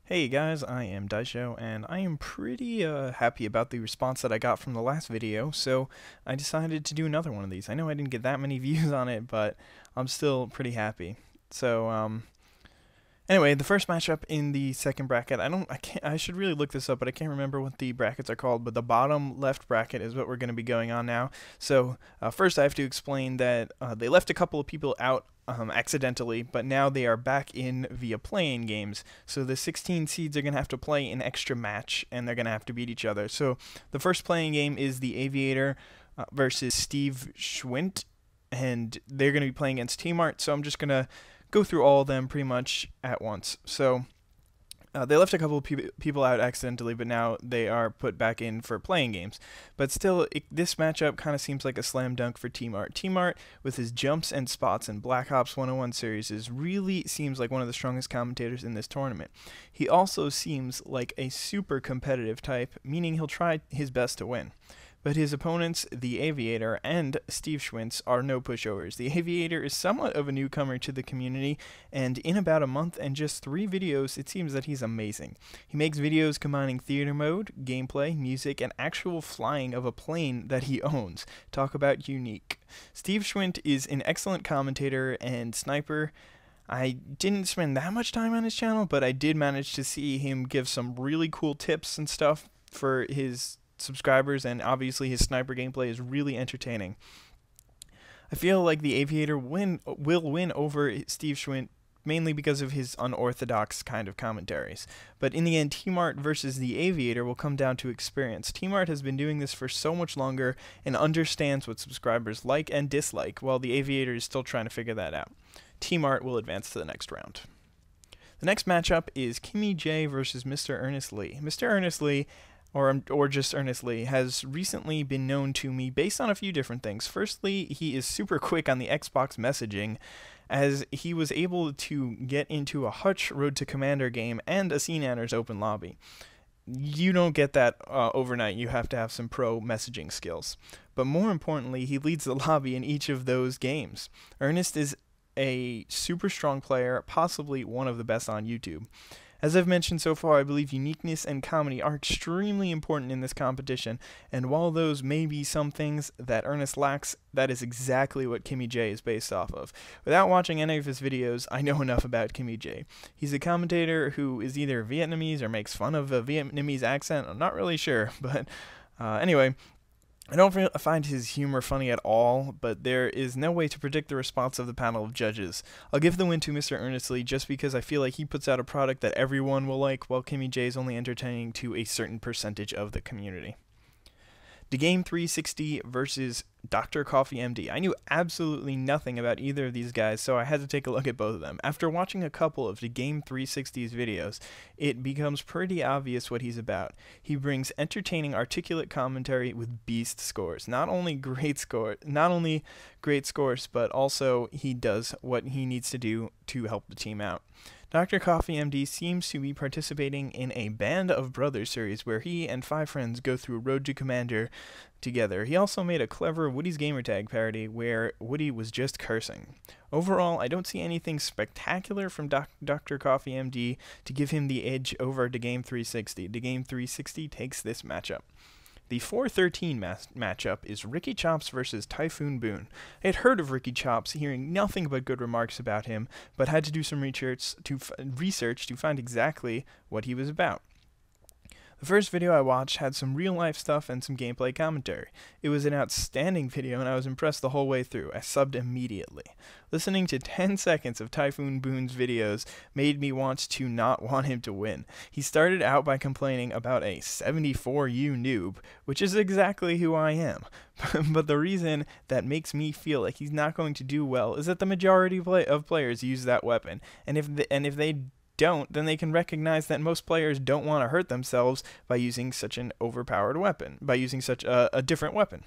Hey guys, I am Daisho, and I am pretty happy about the response that I got from the last video, so I decided to do another one of these. I know I didn't get that many views on it, but I'm still pretty happy. So, anyway, the first matchup in the second bracket, I should really look this up, but I can't remember what the brackets are called, but the bottom left bracket is what we're going to be going on now. So, first I have to explain that they left a couple of people out accidentally, but now they are back in via playing games. So the 16 seeds are going to have to play an extra match, and they're going to have to beat each other. So the first playing game is the Aviator versus Steve Schwint, and they're going to be playing against Team Art. So I'm just going to go through all of them pretty much at once. So they left a couple of people out accidentally, but now they are put back in for playing games. But still, this matchup kind of seems like a slam dunk for Team Art. Team Art, with his jumps and spots in Black Ops 101 series, really seems like one of the strongest commentators in this tournament. He also seems like a super competitive type, meaning he'll try his best to win. But his opponents, the Aviator and Steve Schwintz, are no pushovers. The Aviator is somewhat of a newcomer to the community, and in about a month and just 3 videos, it seems that he's amazing. He makes videos combining theater mode, gameplay, music, and actual flying of a plane that he owns. Talk about unique. Steve Schwint is an excellent commentator and sniper. I didn't spend that much time on his channel, but I did manage to see him give some really cool tips and stuff for his subscribers, and obviously his sniper gameplay is really entertaining. I feel like the Aviator will win over Steve Schwint mainly because of his unorthodox kind of commentaries. But in the end, Team Art versus the Aviator will come down to experience. Team Art has been doing this for so much longer and understands what subscribers like and dislike, while the Aviator is still trying to figure that out. Team Art will advance to the next round. The next matchup is Kimmy J versus Mr. Earnestly. Mr. Earnestly, or just Earnestly, has recently been known to me based on a few different things. Firstly, he is super quick on the Xbox messaging, as he was able to get into a Hutch Road to Commander game and a CNANers open lobby. You don't get that overnight. You have to have some pro messaging skills. But more importantly, he leads the lobby in each of those games. Ernest is a super strong player, possibly one of the best on YouTube. As I've mentioned so far, I believe uniqueness and comedy are extremely important in this competition, and while those may be some things that Ernest lacks, that is exactly what Kimmy J is based off of. Without watching any of his videos, I know enough about Kimmy J. He's a commentator who is either Vietnamese or makes fun of a Vietnamese accent. I'm not really sure, but anyway, I don't find his humor funny at all, but there is no way to predict the response of the panel of judges. I'll give the win to Mr. Earnestly just because I feel like he puts out a product that everyone will like, while Kimmy J is only entertaining to a certain percentage of the community. The Game 360 versus Dr. Coffee MD. I knew absolutely nothing about either of these guys, so I had to take a look at both of them. After watching a couple of the Game 360's videos, it becomes pretty obvious what he's about. He brings entertaining, articulate commentary with beast scores. Not only great scores, but also he does what he needs to do to help the team out. Dr. Coffee MD seems to be participating in a Band of Brothers series where he and 5 friends go through Road to Commander together. He also made a clever Woody's Gamertag parody where Woody was just cursing. Overall, I don't see anything spectacular from Dr. Coffee MD to give him the edge over the Game 360. The Game 360 takes this matchup. The 4-13 matchup is Ricky Chops versus Typhoon Boon. I had heard of Ricky Chops, hearing nothing but good remarks about him, but had to do some research to find exactly what he was about. The first video I watched had some real-life stuff and some gameplay commentary. It was an outstanding video, and I was impressed the whole way through. I subbed immediately. Listening to 10 seconds of Typhoon Boon's videos made me want him to win. He started out by complaining about a 74U noob, which is exactly who I am. But the reason that makes me feel like he's not going to do well is that the majority of players use that weapon, and if they don't, then they can recognize that most players don't want to hurt themselves by using such an overpowered weapon, by using such a different weapon.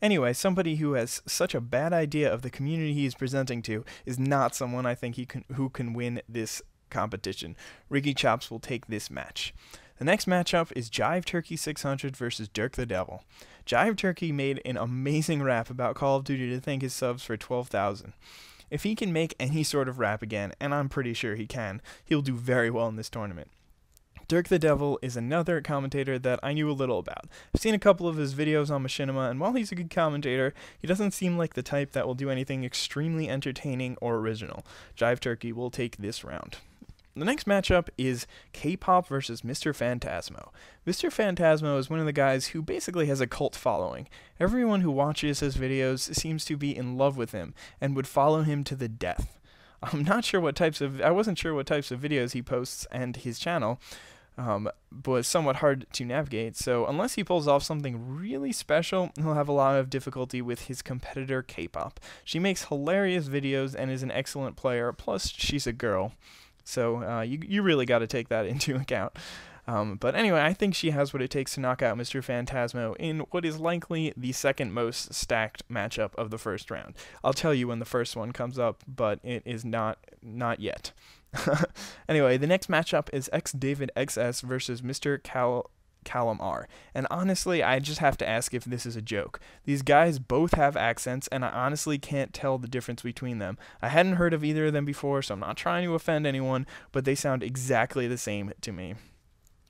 Anyway, somebody who has such a bad idea of the community he is presenting to is not someone I think who can win this competition. Ricky Chops will take this match. The next matchup is Jive Turkey 600 versus Dirk the Devil. Jive Turkey made an amazing rap about Call of Duty to thank his subs for 12,000. If he can make any sort of rap again, and I'm pretty sure he can, he'll do very well in this tournament. Dirk the Devil is another commentator that I knew a little about. I've seen a couple of his videos on Machinima, and while he's a good commentator, he doesn't seem like the type that will do anything extremely entertaining or original. Jive Turkey will take this round. The next matchup is K-pop versus Mr. Phantasmo. Mr. Phantasmo is one of the guys who basically has a cult following. Everyone who watches his videos seems to be in love with him and would follow him to the death. I wasn't sure what types of videos he posts, and his channel was somewhat hard to navigate, so unless he pulls off something really special, he'll have a lot of difficulty with his competitor K-pop. She makes hilarious videos and is an excellent player, plus she's a girl, so you really got to take that into account. But anyway, I think she has what it takes to knock out Mr. Phantasmo in what is likely the second most stacked matchup of the first round. I'll tell you when the first one comes up, but it is not yet. Anyway, the next matchup is David XS versus Mr. Callum R. And honestly, I just have to ask if this is a joke. These guys both have accents, and I honestly can't tell the difference between them. I hadn't heard of either of them before, so I'm not trying to offend anyone, but they sound exactly the same to me.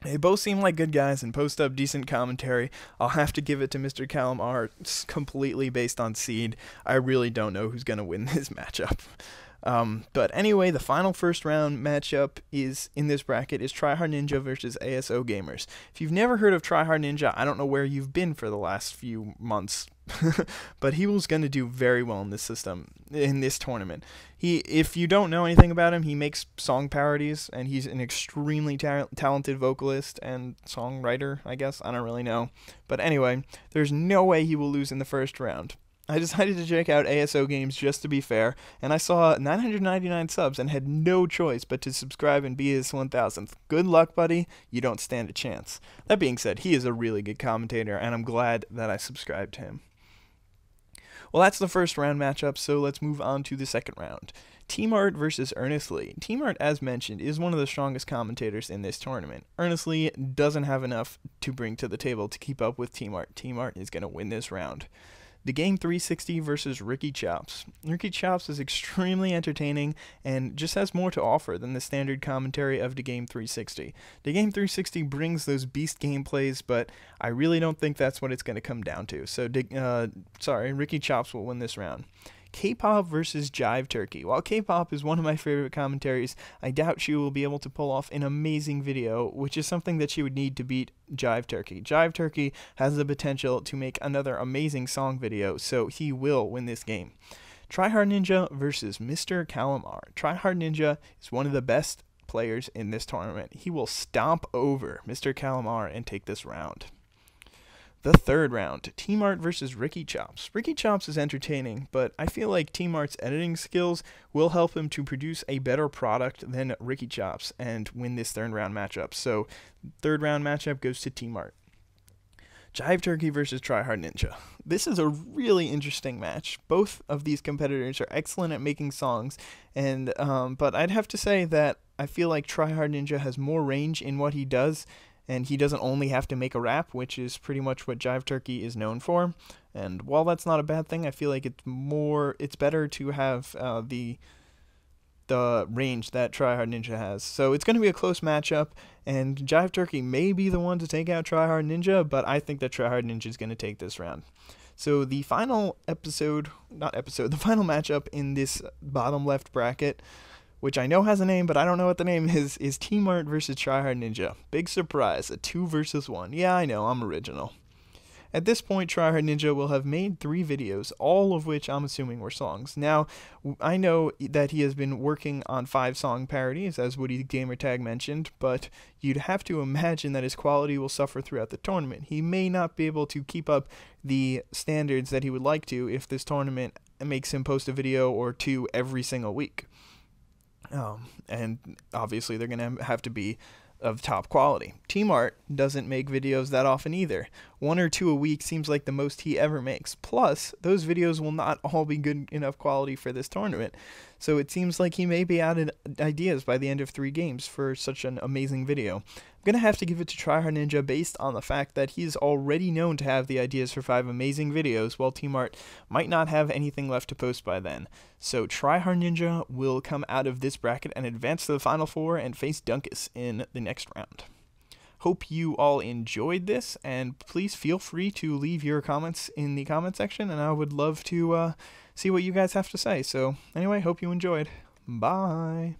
They both seem like good guys and post up decent commentary. I'll have to give it to Mr. Callum R. completely based on seed. I really don't know who's going to win this matchup. But anyway, the final first round matchup in this bracket is Tryhard Ninja versus ASO Gamers. If you've never heard of Tryhard Ninja, I don't know where you've been for the last few months. But he was going to do very well in this tournament. If you don't know anything about him, he makes song parodies, and he's an extremely talented vocalist and songwriter, I guess. I don't really know. But anyway, there's no way he will lose in the first round. I decided to check out ASO Games just to be fair, and I saw 999 subs and had no choice but to subscribe and be his 1000th. Good luck, buddy. You don't stand a chance. That being said, he is a really good commentator, and I'm glad that I subscribed to him. Well, that's the first round matchup, so let's move on to the second round. T-Mart versus Earnestly. T-Mart, as mentioned, is one of the strongest commentators in this tournament. Earnestly doesn't have enough to bring to the table to keep up with T-Mart. T-Mart is going to win this round. The Game 360 versus Ricky Chops. Ricky Chops is extremely entertaining and just has more to offer than the standard commentary of the Game 360. The Game 360 brings those beast gameplays, but I really don't think that's what it's going to come down to. So, Ricky Chops will win this round. K-pop versus Jive Turkey. While K-pop is one of my favorite commentaries, I doubt she will be able to pull off an amazing video, which is something that she would need to beat Jive Turkey. Jive Turkey has the potential to make another amazing song video, so he will win this game. Tryhard Ninja versus Mr. Callum R. Tryhard Ninja is one of the best players in this tournament. He will stomp over Mr. Callum R and take this round. The third round, T-Mart versus Ricky Chops. Ricky Chops is entertaining, but I feel like T-Mart's editing skills will help him to produce a better product than Ricky Chops and win this third round matchup. So, third round matchup goes to T-Mart. Jive Turkey versus Tryhard Ninja. This is a really interesting match. Both of these competitors are excellent at making songs, and but I'd have to say that I feel like Tryhard Ninja has more range in what he does, and he doesn't only have to make a rap, which is pretty much what Jive Turkey is known for. And while that's not a bad thing, I feel like it's better to have the range that Tryhard Ninja has. So it's going to be a close matchup, and Jive Turkey may be the one to take out Tryhard Ninja, but I think that Tryhard Ninja is going to take this round. So the final the final matchup in this bottom left bracket, which I know has a name, but I don't know what the name is T-Mart versus Tryhard Ninja. Big surprise, a 2 versus 1. Yeah, I know, I'm original. At this point, Tryhard Ninja will have made 3 videos, all of which I'm assuming were songs. Now, I know that he has been working on 5 song parodies, as Woody Gamertag mentioned, but you'd have to imagine that his quality will suffer throughout the tournament. He may not be able to keep up the standards that he would like to if this tournament makes him post a video or 2 every single week. And obviously they're going to have to be of top quality. T-Mart doesn't make videos that often either. 1 or 2 a week seems like the most he ever makes. Plus, those videos will not all be good enough quality for this tournament. So it seems like he may be out of ideas by the end of 3 games for such an amazing video. I'm going to have to give it to Tryhard Ninja based on the fact that he's already known to have the ideas for 5 amazing videos, while T-Mart might not have anything left to post by then. So Tryhard Ninja will come out of this bracket and advance to the Final Four and face Dunkus in the next round. hope you all enjoyed this, and please feel free to leave your comments in the comment section, and I would love to see what you guys have to say. So anyway, hope you enjoyed. Bye.